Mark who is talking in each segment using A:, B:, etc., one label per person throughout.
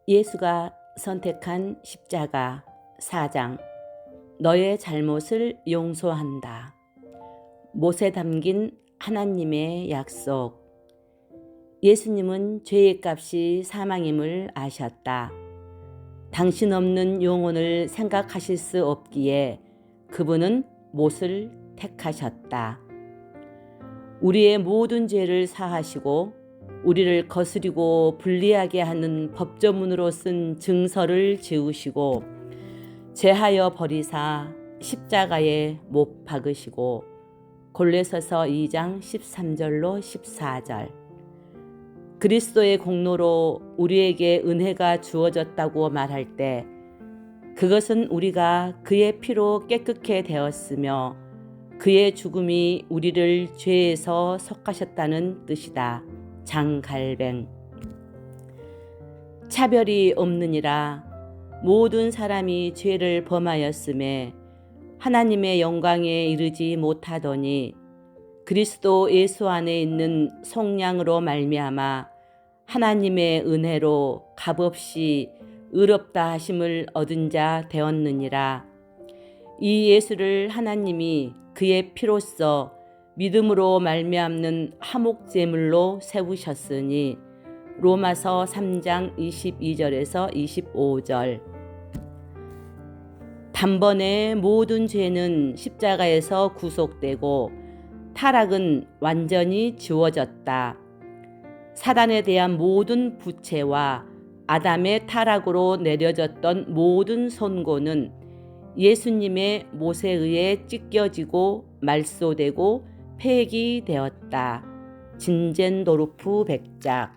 A: 예수가 선택한 십자가 4장. 너의 잘못을 용서한다. 못에 담긴 하나님의 약속. 예수님은 죄의 값이 사망임을 아셨다. 당신 없는 영혼을 생각하실 수 없기에 그분은 못을 택하셨다. 우리의 모든 죄를 사하시고 우리를 거스리고 불리하게 하는 법조문으로 쓴 증서를 지우시고 제하여 버리사 십자가에 못 박으시고. 골로새서 2장 13절로 14절. 그리스도의 공로로 우리에게 은혜가 주어졌다고 말할 때 그것은 우리가 그의 피로 깨끗게 되었으며 그의 죽음이 우리를 죄에서 속하셨다는 뜻이다. 장갈뱅. 차별이 없느니라. 모든 사람이 죄를 범하였음에 하나님의 영광에 이르지 못하더니 그리스도 예수 안에 있는 속량으로 말미암아 하나님의 은혜로 값없이 의롭다 하심을 얻은 자 되었느니라. 이 예수를 하나님이 그의 피로써 믿음으로 말미암는 화목제물로 세우셨으니. 로마서 3장 22절에서 25절. 단번에 모든 죄는 십자가에서 구속되고 타락은 완전히 지워졌다. 사단에 대한 모든 부채와 아담의 타락으로 내려졌던 모든 선고는 예수님의 못에 의해 찢겨지고 말소되고 폐기되었다. 진젠도르프 백작.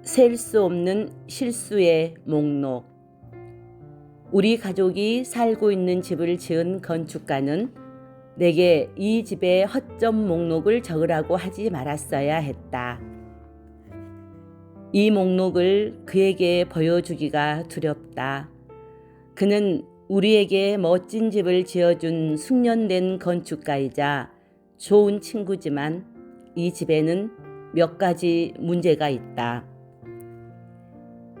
A: 셀 수 없는 실수의 목록. 우리 가족이 살고 있는 집을 지은 건축가는 내게 이 집의 허점 목록을 적으라고 하지 말았어야 했다. 이 목록을 그에게 보여주기가 두렵다. 그는 우리에게 멋진 집을 지어준 숙련된 건축가이자 좋은 친구지만 이 집에는 몇 가지 문제가 있다.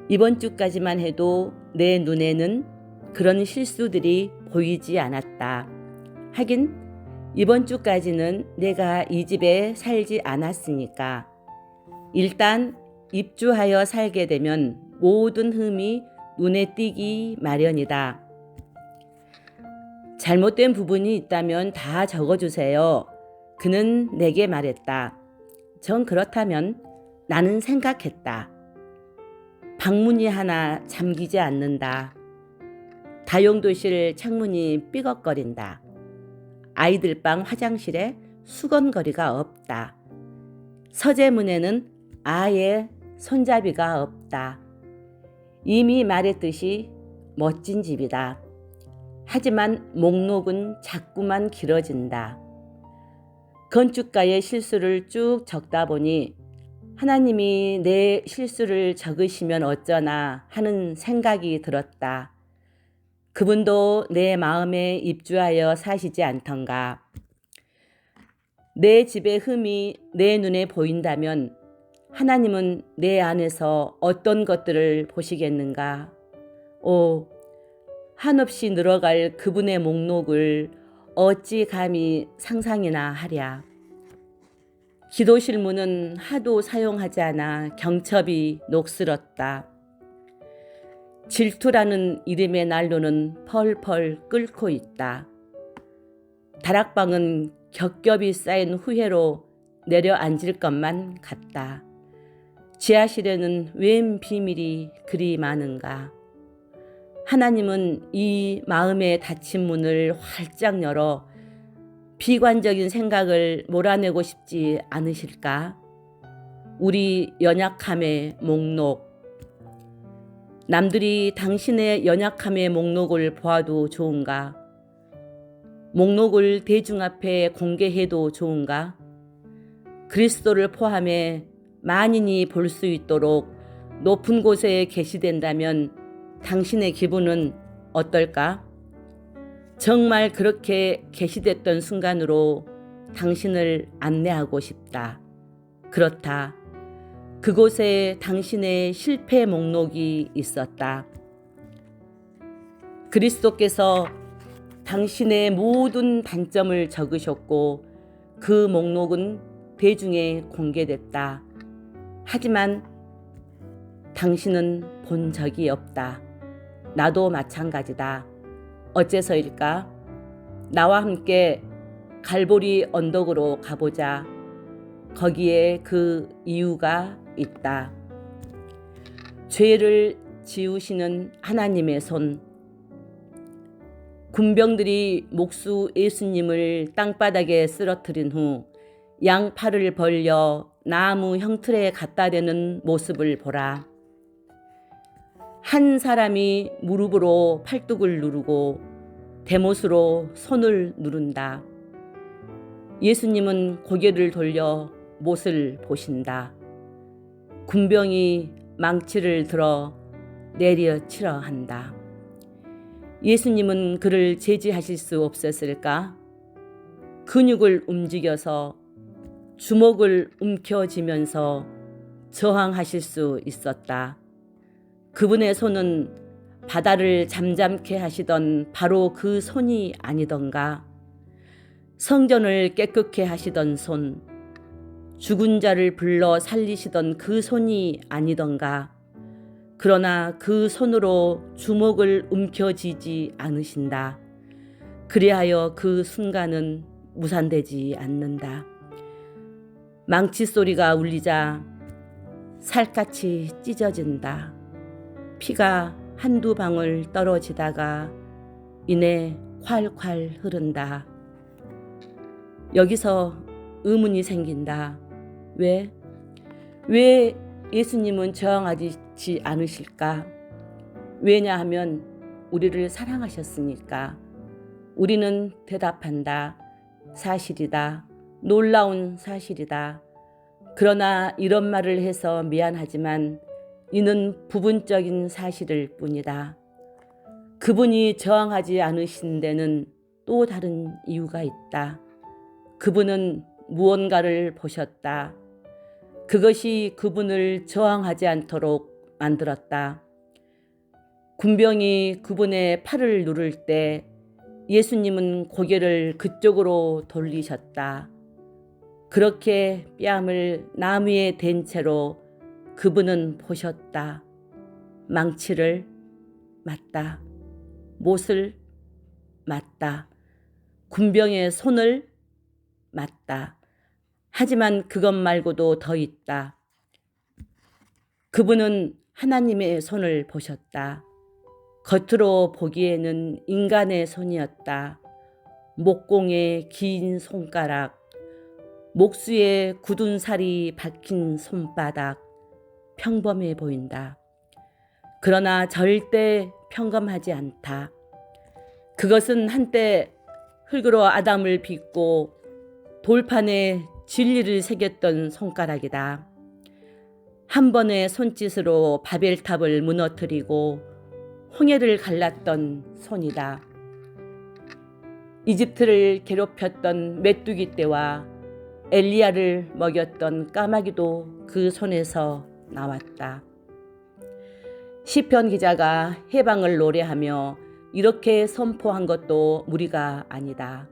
A: 이번 주까지만 해도 내 눈에는 그런 실수들이 보이지 않았다. 하긴 이번 주까지는 내가 이 집에 살지 않았으니까. 일단 입주하여 살게 되면 모든 흠이 눈에 띄기 마련이다. 잘못된 부분이 있다면 다 적어주세요. 그는 내게 말했다. 전 그렇다면 나는 생각했다. 방문이 하나 잠기지 않는다. 다용도실 창문이 삐걱거린다. 아이들 방 화장실에 수건거리가 없다. 서재문에는 아예 손잡이가 없다. 이미 말했듯이 멋진 집이다. 하지만 목록은 자꾸만 길어진다. 건축가의 실수를 쭉 적다 보니 하나님이 내 실수를 적으시면 어쩌나 하는 생각이 들었다. 그분도 내 마음에 입주하여 사시지 않던가. 내 집의 흠이 내 눈에 보인다면 하나님은 내 안에서 어떤 것들을 보시겠는가? 오, 한없이 늘어갈 그분의 목록을 어찌 감히 상상이나 하랴. 기도실 문은 하도 사용하지 않아 경첩이 녹슬었다. 질투라는 이름의 난로는 펄펄 끓고 있다. 다락방은 겹겹이 쌓인 후회로 내려앉을 것만 같다. 지하실에는 웬 비밀이 그리 많은가. 하나님은 이 마음의 닫힌 문을 활짝 열어 비관적인 생각을 몰아내고 싶지 않으실까? 우리 연약함의 목록. 남들이 당신의 연약함의 목록을 보아도 좋은가? 목록을 대중 앞에 공개해도 좋은가? 그리스도를 포함해 만인이 볼 수 있도록 높은 곳에 계시된다면 당신의 기분은 어떨까? 정말 그렇게 계시됐던 순간으로 당신을 안내하고 싶다. 그렇다. 그곳에 당신의 실패 목록이 있었다. 그리스도께서 당신의 모든 단점을 적으셨고 그 목록은 대중에 공개됐다. 하지만 당신은 본 적이 없다. 나도 마찬가지다. 어째서일까? 나와 함께 갈보리 언덕으로 가보자. 거기에 그 이유가 있다. 죄를 지우시는 하나님의 손. 군병들이 목수 예수님을 땅바닥에 쓰러뜨린 후 양팔을 벌려 나무 형틀에 갖다 대는 모습을 보라. 한 사람이 무릎으로 팔뚝을 누르고 대못으로 손을 누른다. 예수님은 고개를 돌려 못을 보신다. 군병이 망치를 들어 내려치려 한다. 예수님은 그를 제지하실 수 없었을까? 근육을 움직여서 주먹을 움켜쥐면서 저항하실 수 있었다. 그분의 손은 바다를 잠잠케 하시던 바로 그 손이 아니던가? 성전을 깨끗게 하시던 손, 죽은 자를 불러 살리시던 그 손이 아니던가? 그러나 그 손으로 주먹을 움켜쥐지 않으신다. 그리하여 그 순간은 무산되지 않는다. 망치 소리가 울리자 살갗이 찢어진다. 피가 한두 방울 떨어지다가 이내 콸콸 흐른다. 여기서 의문이 생긴다. 왜 예수님은 저항하지 않으실까? 왜냐하면 우리를 사랑하셨으니까. 우리는 대답한다. 사실이다. 놀라운 사실이다. 그러나 이런 말을 해서 미안하지만 이는 부분적인 사실일 뿐이다. 그분이 저항하지 않으신 데는 또 다른 이유가 있다. 그분은 무언가를 보셨다. 그것이 그분을 저항하지 않도록 만들었다. 군병이 그분의 팔을 누를 때 예수님은 고개를 그쪽으로 돌리셨다. 그렇게 뺨을 나무에 댄 채로 그분은 보셨다. 망치를 맞다. 못을 맞다. 군병의 손을 맞다. 하지만 그것 말고도 더 있다. 그분은 하나님의 손을 보셨다. 겉으로 보기에는 인간의 손이었다. 목공의 긴 손가락, 목수의 굳은 살이 박힌 손바닥, 평범해 보인다. 그러나 절대 평범하지 않다. 그것은 한때 흙으로 아담을 빚고 돌판에 진리를 새겼던 손가락이다. 한 번의 손짓으로 바벨탑을 무너뜨리고 홍해를 갈랐던 손이다. 이집트를 괴롭혔던 메뚜기 떼와 엘리야를 먹였던 까마귀도 그 손에서 나왔다. 시편 기자가 해방을 노래하며 이렇게 선포한 것도 무리가 아니다.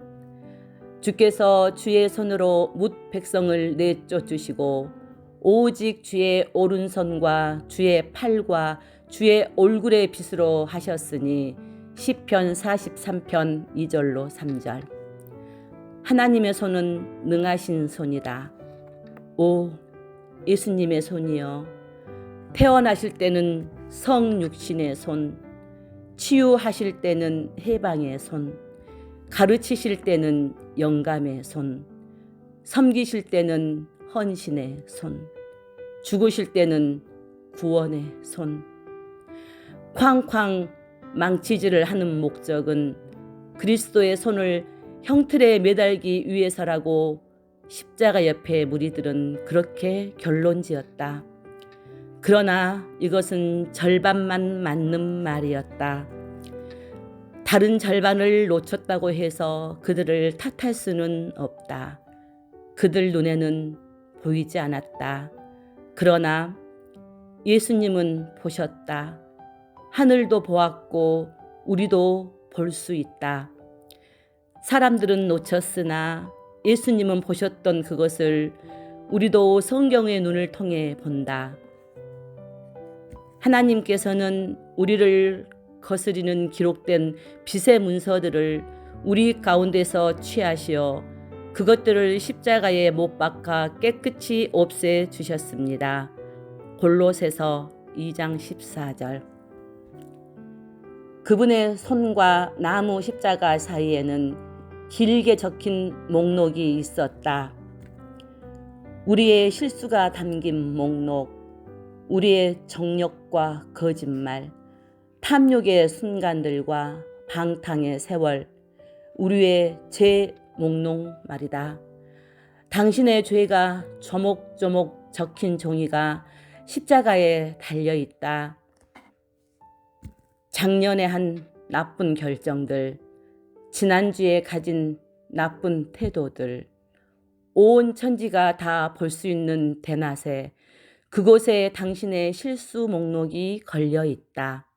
A: 주께서 주의 손으로 뭇 백성을 내쫓으시고 오직 주의 오른손과 주의 팔과 주의 얼굴의 빛으로 하셨으니 시편 43편 2절로 3절. 하나님의 손은 능하신 손이다. 오 예수님의 손이여, 태어나실 때는 성육신의 손, 치유하실 때는 해방의 손, 가르치실 때는 영감의 손, 섬기실 때는 헌신의 손, 죽으실 때는 구원의 손. 쾅쾅 망치질을 하는 목적은 그리스도의 손을 형틀에 매달기 위해서라고 십자가 옆에 무리들은 그렇게 결론지었다. 그러나 이것은 절반만 맞는 말이었다. 다른 절반을 놓쳤다고 해서 그들을 탓할 수는 없다. 그들 눈에는 보이지 않았다. 그러나 예수님은 보셨다. 하늘도 보았고 우리도 볼 수 있다. 사람들은 놓쳤으나 예수님은 보셨던 그것을 우리도 성경의 눈을 통해 본다. 하나님께서는 우리를 거스리는 기록된 빛의 문서들을 우리 가운데서 취하시어 그것들을 십자가에 못 박아 깨끗이 없애 주셨습니다. 골로새서 2장 14절. 그분의 손과 나무 십자가 사이에는 길게 적힌 목록이 있었다. 우리의 실수가 담긴 목록, 우리의 정욕과 거짓말, 탐욕의 순간들과 방탕의 세월, 우리의 죄 목록 말이다. 당신의 죄가 조목조목 적힌 종이가 십자가에 달려있다. 작년에 한 나쁜 결정들, 지난주에 가진 나쁜 태도들, 온 천지가 다 볼 수 있는 대낮에 그곳에 당신의 실수 목록이 걸려 있다.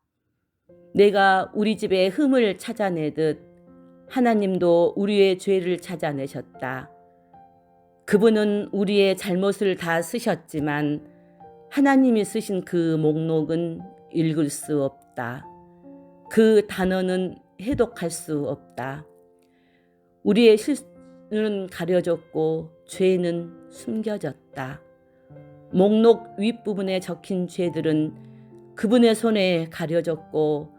A: 내가 우리 집의 흠을 찾아내듯 하나님도 우리의 죄를 찾아내셨다. 그분은 우리의 잘못을 다 쓰셨지만 하나님이 쓰신 그 목록은 읽을 수 없다. 그 단어는 해독할 수 없다. 우리의 실수는 가려졌고 죄는 숨겨졌다. 목록 윗부분에 적힌 죄들은 그분의 손에 가려졌고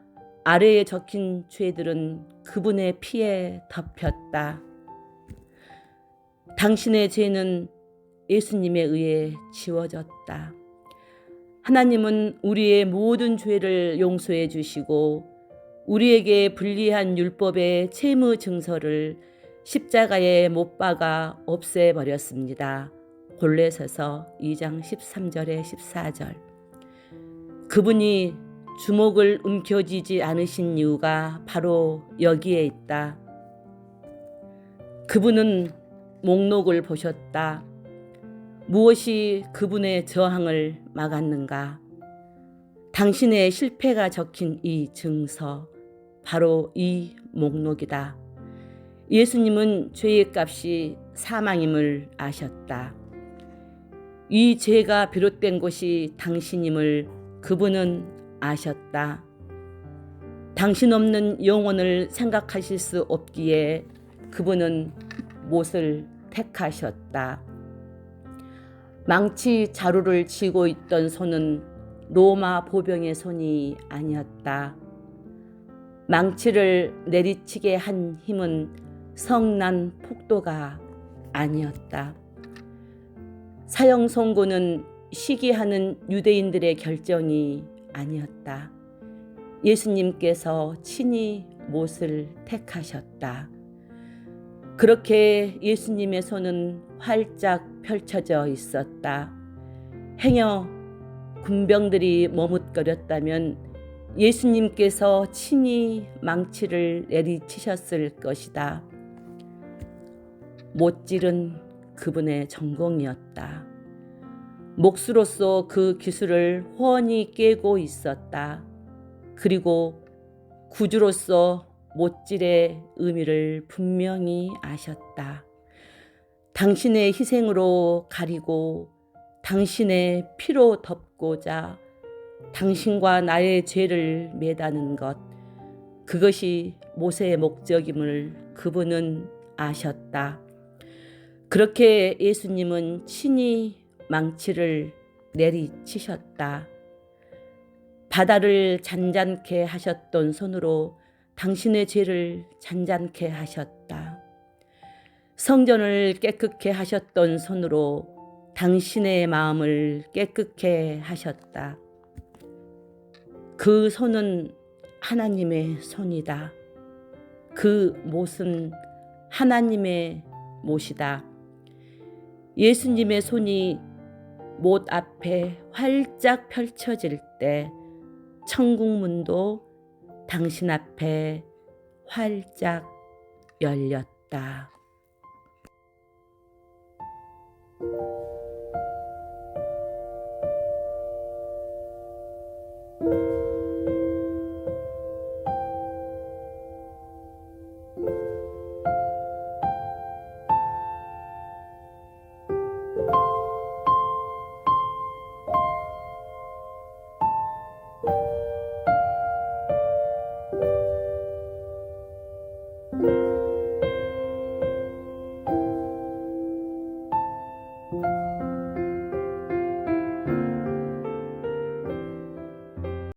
A: 아래에 적힌 죄들은 그분의 피에 덮였다. 당신의 죄는 예수님에 의해 지워졌다. 하나님은 우리의 모든 죄를 용서해 주시고 우리에게 불리한 율법의 채무 증서를 십자가에 못 박아 없애버렸습니다. 골로새서 2장 13절에 14절. 그분이 주목을 움켜쥐지 않으신 이유가 바로 여기에 있다. 그분은 목록을 보셨다. 무엇이 그분의 저항을 막았는가? 당신의 실패가 적힌 이 증서, 바로 이 목록이다. 예수님은 죄의 값이 사망임을 아셨다. 이 죄가 비롯된 곳이 당신임을 그분은 아셨다. 당신 없는 영혼을 생각하실 수 없기에 그분은 못을 택하셨다. 망치 자루를 쥐고 있던 손은 로마 보병의 손이 아니었다. 망치를 내리치게 한 힘은 성난 폭도가 아니었다. 사형 선고는 시기하는 유대인들의 결정이 아니었다. 예수님께서 친히 못을 택하셨다. 그렇게 예수님의 손은 활짝 펼쳐져 있었다. 행여 군병들이 머뭇거렸다면 예수님께서 친히 망치를 내리치셨을 것이다. 못질은 그분의 전공이었다. 목수로서 그 기술을 훤히 꿰고 있었다. 그리고 구주로서 못질의 의미를 분명히 아셨다. 당신의 희생으로 가리고 당신의 피로 덮고자 당신과 나의 죄를 매다는 것, 그것이 못의 목적임을 그분은 아셨다. 그렇게 예수님은 친히 망치를 내리치셨다. 바다를 잔잔케 하셨던 손으로 당신의 죄를 잔잔케 하셨다. 성전을 깨끗게 하셨던 손으로 당신의 마음을 깨끗게 하셨다. 그 손은 하나님의 손이다. 그 못은 하나님의 못이다. 예수님의 손이 못 앞에 활짝 펼쳐질 때 천국문도 당신 앞에 활짝 열렸다. 네.